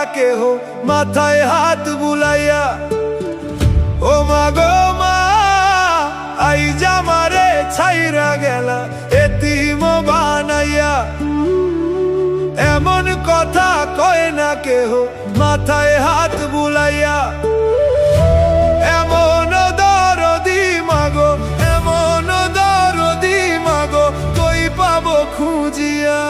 না কেহ মাথায় হাত বুলাইয়া। ও মা গো মা, আইজা মারে ছাইরা গেলা এতিম বানাইয়া। এমন কথা কয় না কেহ মাথায় হাত বুলাইয়া। এমন দরদি মাগো, এমন দরদি মাগো, কই পাবো খুঁজিয়া।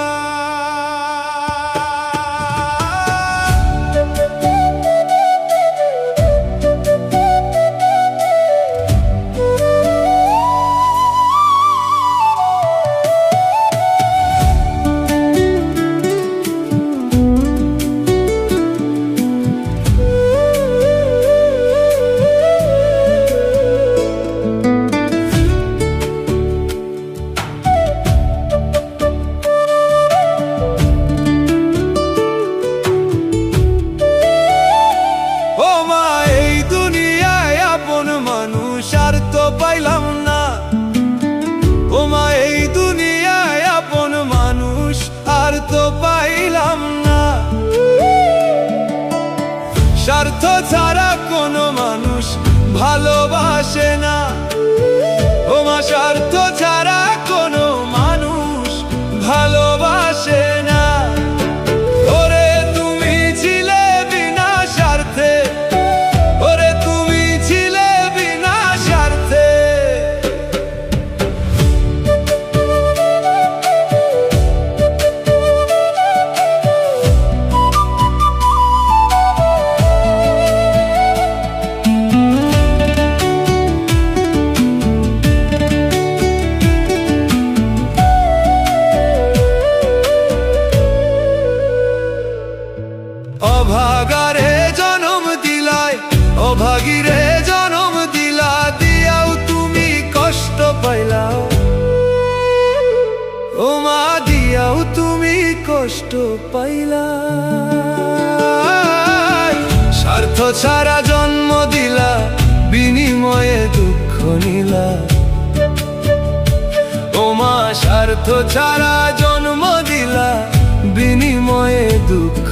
পাইলাম না ও মা, এই দুনিয়ায় আপন মানুষ আর তো পাইলাম না। স্বার্থ ছাড়া কোনো মানুষ ভালোবাসে না ও মা, স্বার্থ ছাড়া কোনো মানুষ ভালোবাসে না। ওরে তুমি ছিলে বিনা স্বার্থে, ওরে তুমি ছিলে বিনা স্বার্থে। অভাগারে জনম দিলাই, অভাগীরে জনম দিলা, দিয়াও তুমি কষ্ট পাইলা ও মা, দিয়াও তুমি কষ্ট পাইলা। স্বার্থ ছাড়া জন্ম দিলা, বিনিময়ে দুঃখ নিলা ও মা, স্বার্থ ছাড়া জন্ম দিলা, বিনিময়ে দুঃখ